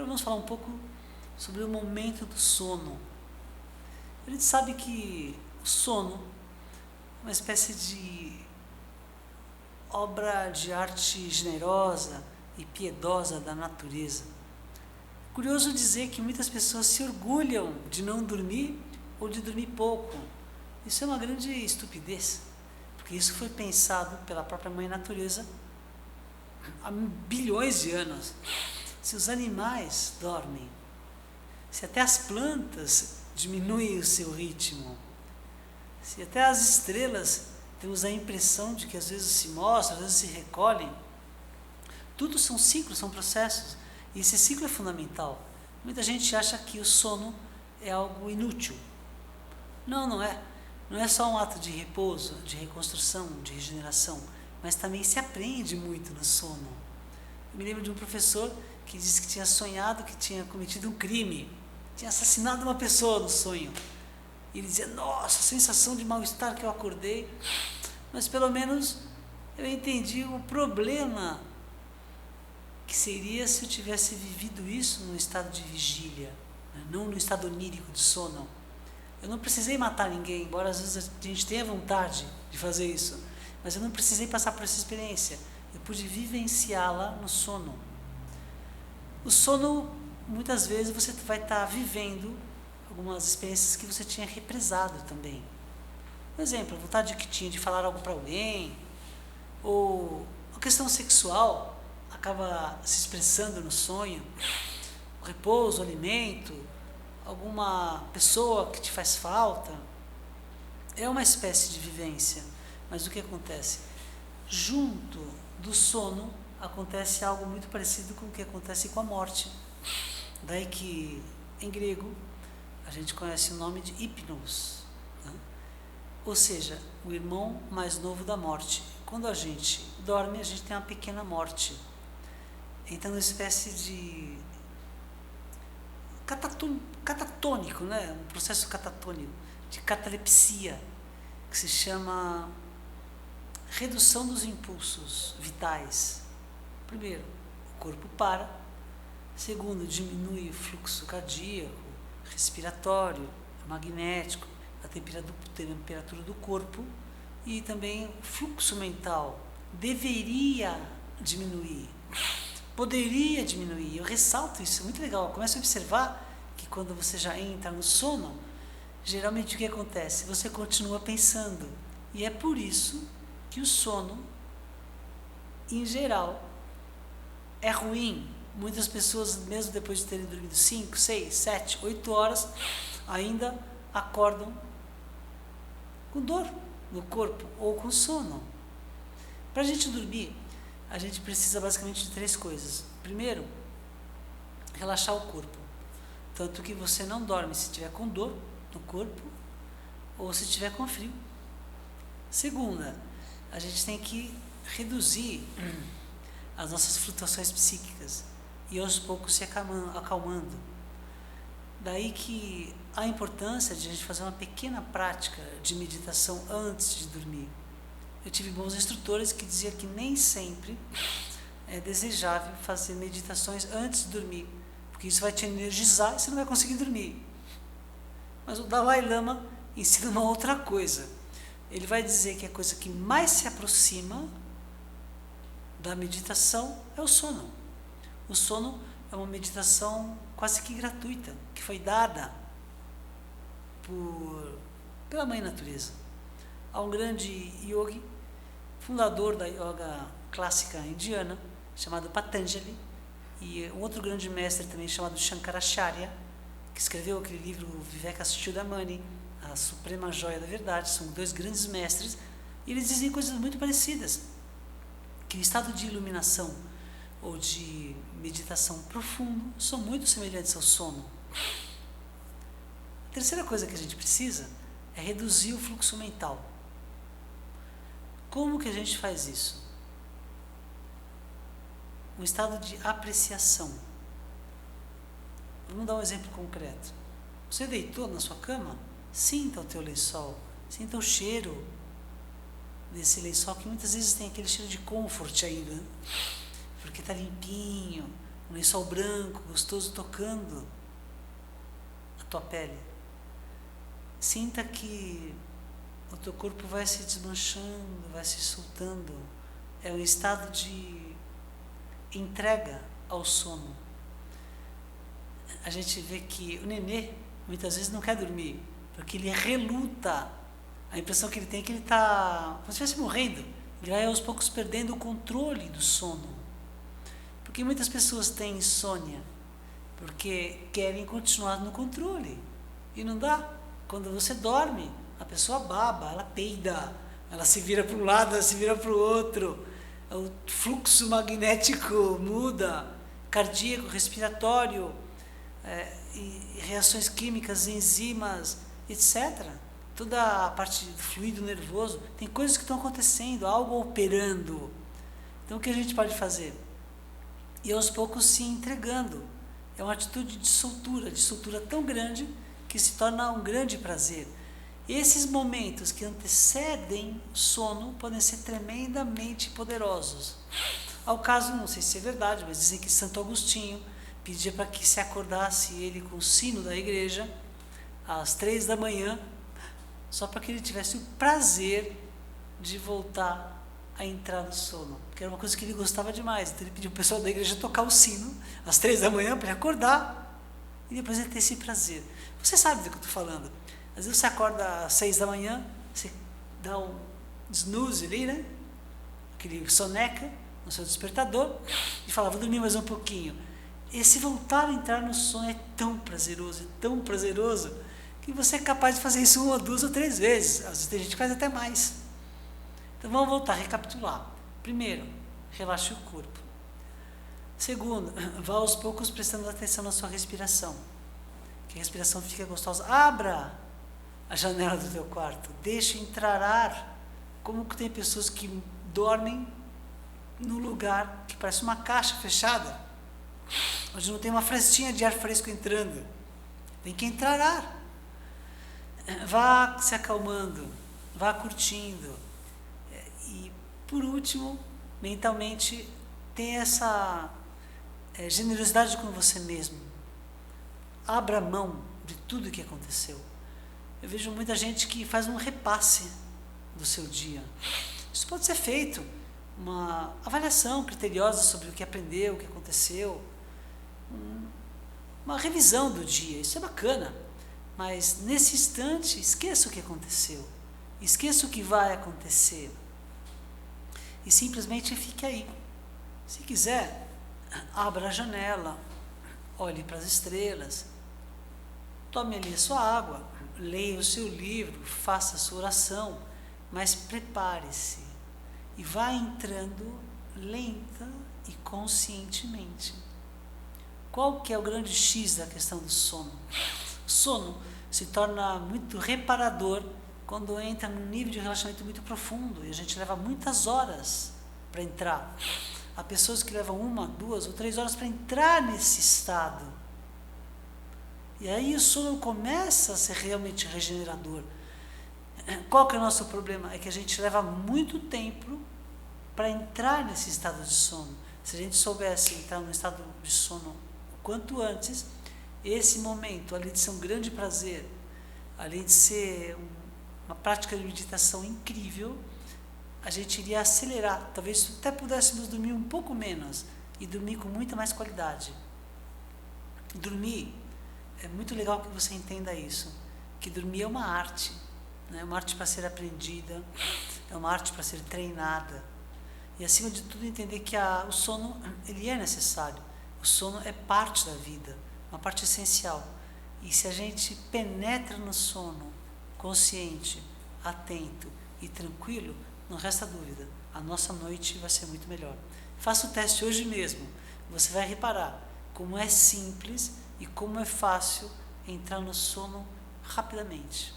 Agora vamos falar um pouco sobre o momento do sono. A gente sabe que o sono é uma espécie de obra de arte generosa e piedosa da natureza. Curioso dizer que muitas pessoas se orgulham de não dormir ou de dormir pouco. Isso é uma grande estupidez, porque isso foi pensado pela própria mãe natureza há bilhões de anos. Se os animais dormem, se até as plantas diminuem o seu ritmo, se até as estrelas temos a impressão de que às vezes se mostram, às vezes se recolhem, tudo são ciclos, são processos, e esse ciclo é fundamental. Muita gente acha que o sono é algo inútil. Não, não é. Não é só um ato de repouso, de reconstrução, de regeneração, mas também se aprende muito no sono. Eu me lembro de um professor que disse que tinha sonhado que tinha cometido um crime, tinha assassinado uma pessoa no sonho. E ele dizia, nossa, sensação de mal-estar que eu acordei, mas pelo menos eu entendi o problema que seria se eu tivesse vivido isso num estado de vigília, né? Não no estado onírico de sono. Eu não precisei matar ninguém, embora às vezes a gente tenha vontade de fazer isso, mas eu não precisei passar por essa experiência, eu pude vivenciá-la no sono. O sono, muitas vezes você vai estar vivendo algumas experiências que você tinha represado também. Por exemplo, a vontade que tinha de falar algo para alguém, ou a questão sexual acaba se expressando no sonho, o repouso, o alimento, alguma pessoa que te faz falta, é uma espécie de vivência. Mas o que acontece? Junto do sono acontece algo muito parecido com o que acontece com a morte. Daí que, em grego, a gente conhece o nome de hipnos, né? Ou seja, o irmão mais novo da morte. Quando a gente dorme, a gente tem uma pequena morte. Então, uma espécie de catatônico, né? Um processo catatônico, de catalepsia, que se chama redução dos impulsos vitais. Primeiro, o corpo para. Segundo, diminui o fluxo cardíaco, respiratório, magnético, a temperatura do corpo, e também o fluxo mental deveria diminuir, poderia diminuir. Eu ressalto isso, é muito legal. Comece a observar que quando você já entra no sono, geralmente o que acontece? Você continua pensando, e é por isso que o sono, em geral, é ruim. Muitas pessoas, mesmo depois de terem dormido 5, 6, 7, 8 horas, ainda acordam com dor no corpo ou com sono. Para a gente dormir, a gente precisa basicamente de 3 coisas. Primeiro, relaxar o corpo. Tanto que você não dorme se estiver com dor no corpo ou se estiver com frio. Segunda, a gente tem que reduzir as nossas flutuações psíquicas e aos poucos se acalmando. Daí que a importância de a gente fazer uma pequena prática de meditação antes de dormir. Eu tive bons instrutores que diziam que nem sempre é desejável fazer meditações antes de dormir, porque isso vai te energizar e você não vai conseguir dormir. Mas o Dalai Lama ensina uma outra coisa. Ele vai dizer que a coisa que mais se aproxima da meditação é o sono. O sono é uma meditação quase que gratuita, que foi dada pela mãe natureza. Há um grande yogi, fundador da yoga clássica indiana, chamado Patanjali, e um outro grande mestre também chamado Shankaracharya, que escreveu aquele livro Vivekachudamani, a Suprema Joia da Verdade. São 2 grandes mestres, e eles dizem coisas muito parecidas, que o estado de iluminação ou de meditação profundo são muito semelhantes ao sono. A terceira coisa que a gente precisa é reduzir o fluxo mental. Como que a gente faz isso? Um estado de apreciação. Vamos dar um exemplo concreto. Você deitou na sua cama? Sinta o teu lençol, sinta o cheiro desse lençol, que muitas vezes tem aquele cheiro de comfort ainda, porque está limpinho, lençol branco, gostoso, tocando a tua pele. Sinta que o teu corpo vai se desmanchando, vai se soltando. É um estado de entrega ao sono. A gente vê que o nenê muitas vezes não quer dormir, porque ele reluta. A impressão que ele tem é que ele está como se estivesse morrendo. Ele vai aos poucos perdendo o controle do sono. Porque muitas pessoas têm insônia porque querem continuar no controle. E não dá. Quando você dorme, a pessoa baba, ela peida, ela se vira para um lado, ela se vira para o outro. O fluxo magnético muda, cardíaco, respiratório, e reações químicas, enzimas, etc. Toda a parte do fluido nervoso, tem coisas que estão acontecendo, algo operando. Então o que a gente pode fazer? E aos poucos se entregando. É uma atitude de soltura tão grande que se torna um grande prazer. Esses momentos que antecedem o sono podem ser tremendamente poderosos. Ao caso, não sei se é verdade, mas dizem que Santo Agostinho pedia para que se acordasse ele com o sino da igreja às 3 da manhã, só para que ele tivesse o prazer de voltar a entrar no sono, porque era uma coisa que ele gostava demais. Então ele pediu para o pessoal da igreja tocar o sino às 3 da manhã para ele acordar e depois ele ter esse prazer. Você sabe do que eu estou falando. Às vezes você acorda às 6 da manhã, você dá um snooze ali, né? Aquele soneca no seu despertador e fala, vou dormir mais um pouquinho. Esse voltar a entrar no sono é tão prazeroso, que você é capaz de fazer isso 1 ou 2 ou 3 vezes. Às vezes tem gente que faz até mais. Então vamos voltar, recapitular. Primeiro, relaxe o corpo. Segundo, vá aos poucos prestando atenção na sua respiração. Que a respiração fica gostosa. Abra a janela do teu quarto. Deixe entrar ar. Como que tem pessoas que dormem num lugar que parece uma caixa fechada, onde não tem uma frestinha de ar fresco entrando. Tem que entrar ar. Vá se acalmando, vá curtindo. E, por último, mentalmente, tenha essa generosidade com você mesmo. Abra mão de tudo o que aconteceu. Eu vejo muita gente que faz um repasse do seu dia. Isso pode ser feito, uma avaliação criteriosa sobre o que aprendeu, o que aconteceu, uma revisão do dia, isso é bacana. Mas nesse instante, esqueça o que aconteceu, esqueça o que vai acontecer e simplesmente fique aí. Se quiser, abra a janela, olhe para as estrelas, tome ali a sua água, leia o seu livro, faça a sua oração, mas prepare-se e vá entrando lenta e conscientemente. Qual que é o grande X da questão do sono? O sono se torna muito reparador quando entra num nível de relaxamento muito profundo e a gente leva muitas horas para entrar. Há pessoas que levam 1, 2 ou 3 horas para entrar nesse estado. E aí o sono começa a ser realmente regenerador. Qual que é o nosso problema? É que a gente leva muito tempo para entrar nesse estado de sono. Se a gente soubesse entrar num estado de sono o quanto antes, esse momento, além de ser um grande prazer, além de ser uma prática de meditação incrível, a gente iria acelerar. Talvez até pudéssemos dormir um pouco menos e dormir com muita mais qualidade. Dormir, é muito legal que você entenda isso, que dormir é uma arte, né? É uma arte para ser aprendida, é uma arte para ser treinada. E acima de tudo entender que o sono, ele é necessário. O sono é parte da vida, uma parte essencial. E se a gente penetra no sono, consciente, atento e tranquilo, não resta dúvida, a nossa noite vai ser muito melhor. Faça o teste hoje mesmo, você vai reparar como é simples e como é fácil entrar no sono rapidamente.